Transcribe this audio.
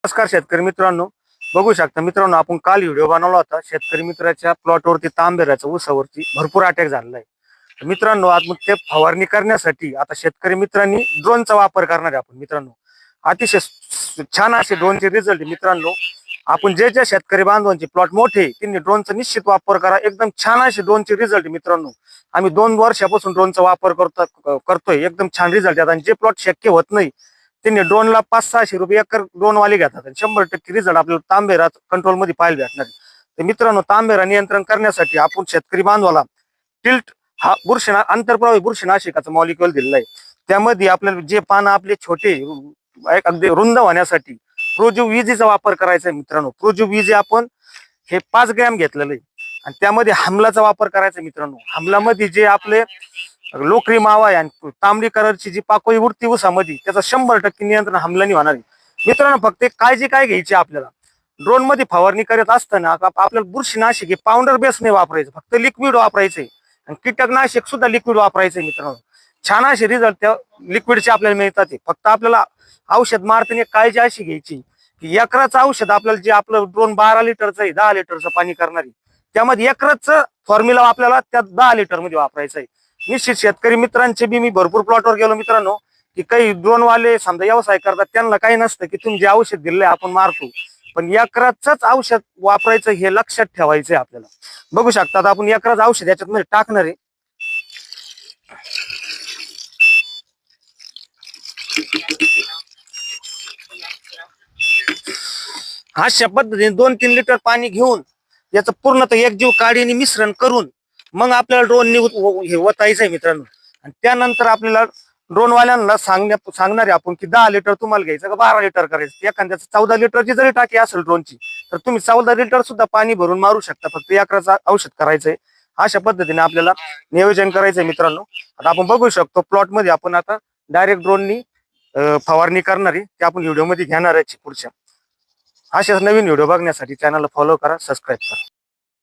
नमस्कार शेतकरी मित्रांनो, बघू शकता मित्रांनो, आपण काल व्हिडिओ बनवला होता शेतकरी मित्राच्या प्लॉटवरती तांबेराच्या ऊसावरती भरपूर अटॅक झालेला आहे. मित्रांनो, आज मग ते फवारणी करण्यासाठी आता शेतकरी मित्रांनी ड्रोनचा वापर करणार आहे. आपण मित्रांनो अतिशय छान असे ड्रोनचे रिझल्ट मित्रांनो. आपण जे शेतकरी बांधवांचे प्लॉट मोठे त्यांनी ड्रोनचा निश्चित वापर करा. एकदम छान असे ड्रोनचे रिझल्ट मित्रांनो. आम्ही 2 वर्षापासून ड्रोनचा वापर करतोय. एकदम छान रिझल्ट आहेत आणि जे प्लॉट शक्य होत नाही त्यांनी ड्रोनला 500-600 रुपये एकर ड्रोनवाले घेतात आणि 100% रिझल्ट आपल्याला तांबेरा कंट्रोलमध्ये पाहायला भेटणार. तर मित्रांनो, तांबेरा नियंत्रण करण्यासाठी आपण शेतकरी बांधवाला टिल्ट हा आंतरप्रवाही बुरशीनाशकाचा मॉलिक्युल दिलेला आहे. त्यामध्ये आपल्याला जे पानं आपले छोटे अगदी रुंद होण्यासाठी प्रोज्यू विजीचा वापर करायचा आहे. मित्रांनो, प्रोज्यू विजी आपण हे 5 ग्रॅम घेतलेलं आहे आणि त्यामध्ये हमलाचा वापर करायचा मित्रांनो. हमलामध्ये जे आपले लोकरी मावा आहे आणि तांबडी कलरची जी पाकोळी उडती ऊसामध्ये त्याचा 100% नियंत्रण हमलानी होणार आहे. मित्रांनो, फक्त काळजी काय घ्यायची आपल्याला, ड्रोन मध्ये फवारणी करत असताना आपल्याला बुरशीनाशक हे पावडर बेस नाही वापरायचं, फक्त लिक्विड वापरायचंय आणि कीटकनाशक सुद्धा लिक्विड वापरायचंय. मित्रांनो, छान असे रिझल्ट त्या लिक्विडचे आपल्याला मिळतात. फक्त आपल्याला औषध मारताना काळजी अशी घ्यायची की एकराचं औषध आपल्याला जे आपलं ड्रोन 12 लिटरचं आहे, 10 लिटरचं पाणी करणारी, त्यामध्ये एकराचं फॉर्म्युला आपल्याला त्या 10 लिटर मध्ये वापरायचं आहे. निश्चित शेतकरी मित्रांचे बी मी भरपूर प्लॉटवर गेलो मित्रांनो, की काही ड्रोनवाले समजा व्यवसाय करतात, त्यांना काही नसतं की तुम्ही जे औषध दिले आपण मारतो, पण एकराचंच औषध वापरायचं हे लक्षात ठेवायचंय आपल्याला. बघू शकतात आपण एकराच औषध याच्यात मध्ये टाकणार आहे. अशा पद्धतीने 2-3 लिटर पाणी घेऊन याचं पूर्णतः एकजीव काडीने मिश्रण करून मग आपल्याला ड्रोन हे वतायचंय मित्रांनो. आणि त्यानंतर आपल्याला ड्रोनवाल्यांना सांगणार आहे आपण की 10 लिटर तुम्हाला घ्यायचं का 12 लिटर करायचं. एखाद्याचं 14 लिटरची जरी टाकी असेल ड्रोनची तर तुम्ही 14 लिटर सुद्धा पाणी भरून मारू शकता. फक्त एकराचं औषध करायचंय. अशा पद्धतीने आपल्याला नियोजन करायचंय मित्रांनो. आता आपण बघू शकतो प्लॉट मध्ये आपण आता डायरेक्ट ड्रोननी फवारणी करणारी ते आपण व्हिडिओ मध्ये घेणार आहे पुढच्या. अशाच नवीन व्हिडिओ बघण्यासाठी चॅनलला फॉलो करा, सबस्क्राईब करा.